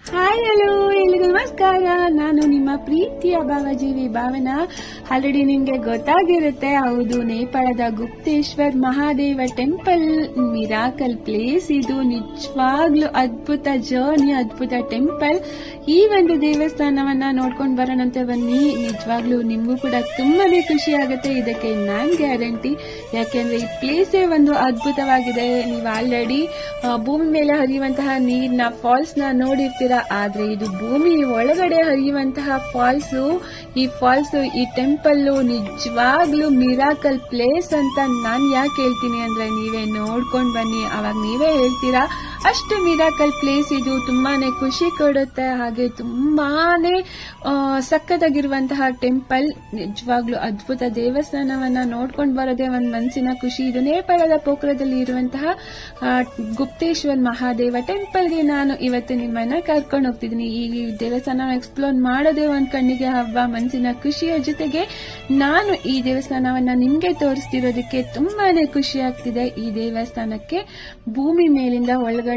Hi hello ಎಲ್ಲಿಗೂ ನಮಸ್ಕಾರ. ನಾನು ನಿಮ್ಮ ಪ್ರೀತಿಯ ಭಾವಜೀವಿ ಭಾವನಾ. ಆಲ್ರೆಡಿ ನಿಮ್ಗೆ ಗೊತ್ತಾಗಿರುತ್ತೆ, ಹೌದು, ನೇಪಾಳದ Gupteshwar Mahadeva temple miracle place. ಇದು ನಿಜವಾಗ್ಲೂ ಅದ್ಭುತ ಜರ್ನಿ, ಅದ್ಭುತ ಟೆಂಪಲ್. ಈ ಒಂದು ದೇವಸ್ಥಾನವನ್ನ ನೋಡ್ಕೊಂಡು ಬರೋಣಂತೆ ಬನ್ನಿ. ನಿಜವಾಗ್ಲೂ ನಿಮ್ಗೂ ಕೂಡ ತುಂಬಾನೇ ಖುಷಿ ಆಗುತ್ತೆ, ಇದಕ್ಕೆ ನಾನ್ ಗ್ಯಾರಂಟಿ. ಯಾಕೆಂದ್ರೆ ಈ ಪ್ಲೇಸೇ ಒಂದು ಅದ್ಭುತವಾಗಿದೆ. ನೀವು ಆಲ್ರೆಡಿ ಭೂಮಿ ಮೇಲೆ ಹರಿಯುವಂತಹ ನೀರ್ನ ಫಾಲ್ಸ್ ನ ನೋಡಿರ್ತೀರ, ಆದ್ರೆ ಇದು ಭೂಮಿ ಒಳಗಡೆ ಹರಿಯುವಂತಹ ಫಾಲ್ಸ್. ಈ ಟೆಂಪಲ್ ನಿಜವಾಗ್ಲೂ ಮಿರಾಕಲ್ ಪ್ಲೇಸ್ ಅಂತ ನಾನ್ ಯಾಕೆ ಹೇಳ್ತೀನಿ ಅಂದ್ರೆ, ನೀವೇ ನೋಡ್ಕೊಂಡ್ ಬನ್ನಿ, ಅವಾಗ ನೀವೇ ಹೇಳ್ತೀರಾ ಅಷ್ಟು ಮಿರಾಕಲ್ ಪ್ಲೇಸ್ ಇದು. ತುಂಬಾನೇ ಖುಷಿ ಕೊಡುತ್ತೆ, ಹಾಗೆ ತುಂಬಾನೇ ಸಕ್ಕತ್ತಾಗಿರುವಂತಹ ಟೆಂಪಲ್. ನಿಜವಾಗ್ಲೂ ಅದ್ಭುತ ದೇವಸ್ಥಾನವನ್ನ ನೋಡ್ಕೊಂಡು ಬರೋದೇ ಒಂದ್ ಮನಸ್ಸಿನ ಖುಷಿ. ಇದು ನೇಪಾಳದ ಪೋಖ್ರಾದಲ್ಲಿ ಇರುವಂತಹ ಗುಪ್ತೇಶ್ವರ್ ಮಹಾದೇವ ಟೆಂಪಲ್ಗೆ ನಾನು ಇವತ್ತು ನಿಮ್ಮನ್ನ ಕರ್ಕೊಂಡು ಹೋಗ್ತಿದ್ದೀನಿ. ಈ ದೇವಸ್ಥಾನ ಎಕ್ಸ್ಪ್ಲೋರ್ ಮಾಡೋದೇ ಒಂದ್ ಕಣ್ಣಿಗೆ ಹಬ್ಬ, ಮನಸ್ಸಿನ ಖುಷಿಯ ಜೊತೆಗೆ ನಾನು ಈ ದೇವಸ್ಥಾನವನ್ನ ನಿಮ್ಗೆ ತೋರಿಸ್ತಿರೋದಕ್ಕೆ ತುಂಬಾನೇ ಖುಷಿ ಆಗ್ತಿದೆ. ಈ ದೇವಸ್ಥಾನಕ್ಕೆ ಭೂಮಿ ಮೇಲಿಂದ ಒಳಗಡೆ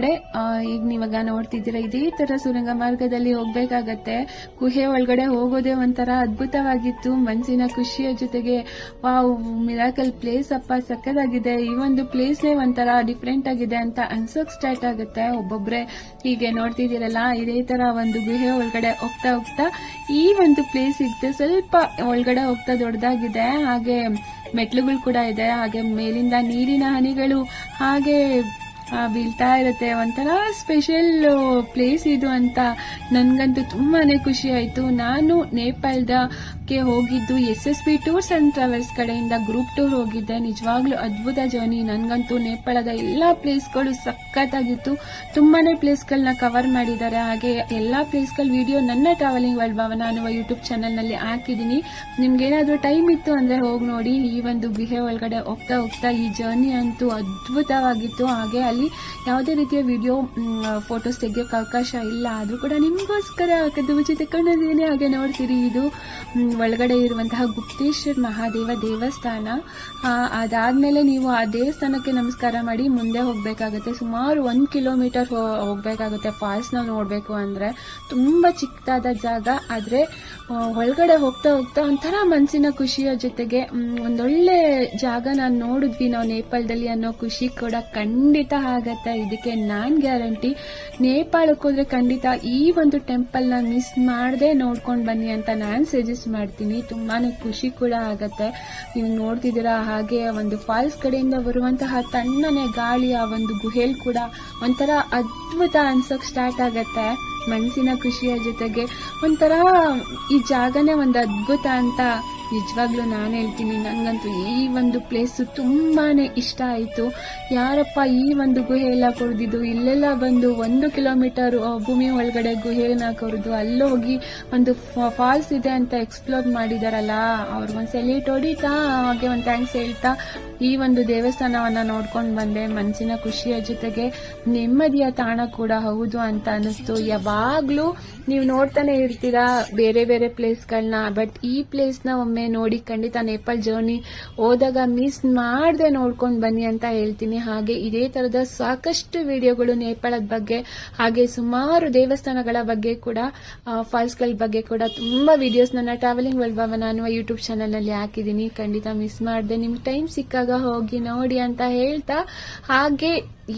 ಈಗ ನೀವಾಗ ನೋಡ್ತಿದ್ದೀರಾ, ಇದೇ ತರ ಸುರಂಗ ಮಾರ್ಗದಲ್ಲಿ ಹೋಗ್ಬೇಕಾಗತ್ತೆ. ಗುಹೆ ಒಳಗಡೆ ಹೋಗೋದೇ ಒಂಥರ ಅದ್ಭುತವಾಗಿತ್ತು, ಮನಸ್ಸಿನ ಖುಷಿಯ ಜೊತೆಗೆ. ವಾವ್, ಮಿರಾಕಲ್ ಪ್ಲೇಸ್ ಅಪ್ಪ, ಸಕ್ಕದಾಗಿದೆ. ಈ ಒಂದು ಪ್ಲೇಸ್ನೇ ಒಂಥರ ಡಿಫ್ರೆಂಟ್ ಆಗಿದೆ ಅಂತ ಅನ್ಸೋಕ್ ಸ್ಟಾರ್ಟ್ ಆಗುತ್ತೆ. ಒಬ್ಬೊಬ್ರೆ ಹೀಗೆ ನೋಡ್ತಿದ್ದೀರಲ್ಲ, ಇದೇ ತರ ಒಂದು ಗುಹೆ ಒಳಗಡೆ ಹೋಗ್ತಾ ಹೋಗ್ತಾ ಈ ಒಂದು ಪ್ಲೇಸ್ ಸಿಗುತ್ತೆ. ಸ್ವಲ್ಪ ಒಳಗಡೆ ಹೋಗ್ತಾ ದೊಡ್ಡದಾಗಿದೆ, ಹಾಗೆ ಮೆಟ್ಲುಗಳು ಕೂಡ ಇದೆ, ಹಾಗೆ ಮೇಲಿಂದ ನೀರಿನ ಹನಿಗಳು ಹಾಗೆ ಬೀಳ್ತಾ ಇರುತ್ತೆ. ಒಂಥರ ಸ್ಪೆಷಲ್ ಪ್ಲೇಸ್ ಇದು ಅಂತ ನನ್ಗಂತೂ ತುಂಬಾನೇ ಖುಷಿ ಆಯ್ತು. ನಾನು ನೇಪಾಳದಕ್ಕೆ ಹೋಗಿದ್ದು SSB ಟೂರ್ಸ್ ಅಂಡ್ ಟ್ರಾವೆಲ್ಸ್ ಕಡೆಯಿಂದ ಗ್ರೂಪ್ ಟೂರ್ ಹೋಗಿದ್ದೆ. ನಿಜವಾಗ್ಲೂ ಅದ್ಭುತ ಜರ್ನಿ. ನನ್ಗಂತೂ ನೇಪಾಳದ ಎಲ್ಲಾ ಪ್ಲೇಸ್ಗಳು ಸಖತ್ತಾಗಿತ್ತು. ತುಂಬಾನೇ ಪ್ಲೇಸ್ಗಳನ್ನ ಕವರ್ ಮಾಡಿದ್ದಾರೆ. ಹಾಗೆ ಎಲ್ಲಾ ಪ್ಲೇಸ್ಗಳ ವಿಡಿಯೋ ನನ್ನ ಟ್ರಾವೆಲಿಂಗ್ ವರ್ಲ್ಡ್ ಭಾವನಾ ಅನ್ನುವ ಯೂಟ್ಯೂಬ್ ಚಾನೆಲ್ ನಲ್ಲಿ ಹಾಕಿದೀನಿ. ನಿಮ್ಗೇನಾದ್ರೂ ಟೈಮ್ ಇತ್ತು ಅಂದ್ರೆ ಹೋಗಿ ನೋಡಿ. ಈ ಒಂದು ಗುಹೆ ಒಳಗಡೆ ಹೋಗ್ತಾ ಹೋಗ್ತಾ ಈ ಜರ್ನಿ ಅಂತೂ ಅದ್ಭುತವಾಗಿತ್ತು. ಹಾಗೆ ಅಲ್ಲಿ ಯಾವುದೇ ರೀತಿಯ ವಿಡಿಯೋ ಫೋಟೋಸ್ ತೆಗಿಯೋಕೆ ಅವಕಾಶ ಇಲ್ಲ, ಆದ್ರೂ ಕೂಡ ನಿಮಗೋಸ್ಕರ ಉಚಿತ ತಗೊಂಡಿದ್ದೀನಿ. ಹಾಗೆ ನೋಡ್ತೀರಿ, ಇದು ಒಳಗಡೆ ಇರುವಂತಹ ಗುಪ್ತೇಶ್ವರ್ ಮಹಾದೇವ ದೇವಸ್ಥಾನ. ಅದಾದ್ಮೇಲೆ ನೀವು ಆ ದೇವಸ್ಥಾನಕ್ಕೆ ನಮಸ್ಕಾರ ಮಾಡಿ ಮುಂದೆ ಹೋಗ್ಬೇಕಾಗತ್ತೆ. ಸುಮಾರು 1 ಕಿಲೋಮೀಟರ್ ಹೋಗ್ಬೇಕಾಗುತ್ತೆ ಫಾಲ್ಸ್ ನ ನೋಡ್ಬೇಕು ಅಂದ್ರೆ. ತುಂಬಾ ಚಿಕ್ಕದಾದ ಜಾಗ, ಆದ್ರೆ ಒಳಗಡೆ ಹೋಗ್ತಾ ಹೋಗ್ತಾ ಒಂಥರ ಮನಸ್ಸಿನ ಖುಷಿಯ ಜೊತೆಗೆ ಒಂದೊಳ್ಳೆ ಜಾಗ ನಾನು ನೋಡಿದ್ವಿ ನಾವು ನೇಪಾಳದಲ್ಲಿ ಅನ್ನೋ ಖುಷಿ ಕೂಡ ಖಂಡಿತ ಆಗತ್ತೆ. ಇದಕ್ಕೆ ನಾನ್ ಗ್ಯಾರಂಟಿ. ನೇಪಾಳಕ್ಕೆ ಹೋದ್ರೆ ಖಂಡಿತ ಈ ಒಂದು ಟೆಂಪಲ್ ನ ಮಿಸ್ ಮಾಡದೆ ನೋಡ್ಕೊಂಡ್ ಬನ್ನಿ ಅಂತ ನಾನ್ ಸಜೆಸ್ಟ್ ಮಾಡ್ತೀನಿ. ತುಂಬಾನೇ ಖುಷಿ ಕೂಡ ಆಗತ್ತೆ. ನೀವು ನೋಡ್ತಿದ್ದೀರಾ, ಹಾಗೆ ಒಂದು ಫಾಲ್ಸ್ ಕಡೆಯಿಂದ ಬರುವಂತಹ ತಣ್ಣನೆ ಗಾಳಿ ಆ ಒಂದು ಗುಹೆಲ್ ಕೂಡ ಒಂಥರ ಅದ್ಭುತ ಅನ್ಸೋಕ್ ಸ್ಟಾರ್ಟ್ ಆಗತ್ತೆ. ಮನಸ್ಸಿನ ಖುಷಿಯ ಜೊತೆಗೆ ಒಂಥರ ಈ ಜಾಗನೇ ಒಂದು ಅದ್ಭುತ ಅಂತ ನಿಜವಾಗ್ಲೂ ನಾನು ಹೇಳ್ತೀನಿ. ನನಗಂತೂ ಈ ಒಂದು ಪ್ಲೇಸ್ ತುಂಬಾನೇ ಇಷ್ಟ ಆಯಿತು. ಯಾರಪ್ಪ ಈ ಒಂದು ಗುಹೆ ಎಲ್ಲ ಕೊರೆದಿದ್ದು, ಇಲ್ಲೆಲ್ಲ ಬಂದು 1 ಕಿಲೋಮೀಟರ್ ಭೂಮಿ ಒಳಗಡೆ ಗುಹೆನ ಕೊರೆದು ಅಲ್ಲೋಗಿ ಒಂದು ಫಾಲ್ಸ್ ಇದೆ ಅಂತ ಎಕ್ಸ್ಪ್ಲೋರ್ ಮಾಡಿದಾರಲ್ಲ, ಅವ್ರಿಗೊಂದು ಸೆಲ್ಯೂಟ್ ಹೊಡಿತಾ, ಹಾಗೆ ಒಂದು ಥ್ಯಾಂಕ್ಸ್ ಹೇಳ್ತಾ ಈ ಒಂದು ದೇವಸ್ಥಾನವನ್ನ ನೋಡ್ಕೊಂಡು ಬಂದೆ. ಮನಸ್ಸಿನ ಖುಷಿಯ ಜೊತೆಗೆ ನೆಮ್ಮದಿಯ ತಾಣ ಕೂಡ ಹೌದು ಅಂತ ಅನಿಸ್ತು. ಯಾವಾಗ್ಲೂ ನೀವು ನೋಡ್ತಾನೆ ಇರ್ತೀರಾ ಬೇರೆ ಬೇರೆ ಪ್ಲೇಸ್ಗಳನ್ನ, ಬಟ್ ಈ ಪ್ಲೇಸ್ನ ಒಮ್ಮೆ ನೋಡಿ ಖಂಡಿತ ನೇಪಾಳ ಜರ್ನಿ ಹೋದಾಗ ಮಿಸ್ ಮಾಡದೆ ನೋಡ್ಕೊಂಡು ಬನ್ನಿ ಅಂತ ಹೇಳ್ತೀನಿ. ಹಾಗೆ ಇದೇ ತರದ ಸಾಕಷ್ಟು ವಿಡಿಯೋಗಳು ನೇಪಾಳದ ಬಗ್ಗೆ, ಹಾಗೆ ಸುಮಾರು ದೇವಸ್ಥಾನಗಳ ಬಗ್ಗೆ ಕೂಡ, ಫಾಲ್ಸ್ಗಳ ಬಗ್ಗೆ ಕೂಡ ತುಂಬಾ ವಿಡಿಯೋಸ್ ನನ್ನ ಟ್ರಾವೆಲಿಂಗ್ ವರ್ಲ್ಡ್ ಭಾವನಾ ಅನ್ನುವ ಯೂಟ್ಯೂಬ್ ಚಾನೆಲ್ ನಲ್ಲಿ ಹಾಕಿದೀನಿ. ಖಂಡಿತ ಮಿಸ್ ಮಾಡದೆ ನಿಮ್ಗೆ ಟೈಮ್ ಸಿಕ್ಕಾಗ ಹೋಗಿ ನೋಡಿ ಅಂತ ಹೇಳ್ತಾ, ಹಾಗೆ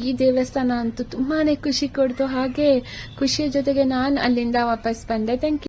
ಈ ದೇವಸ್ಥಾನ ಅಂತೂ ತುಂಬಾನೇ ಖುಷಿ ಕೊಡ್ತು. ಹಾಗೆ ಖುಷಿಯ ಜೊತೆಗೆ ನಾನು ಅಲ್ಲಿಂದ ವಾಪಸ್ ಬಂದೆ. Thank you.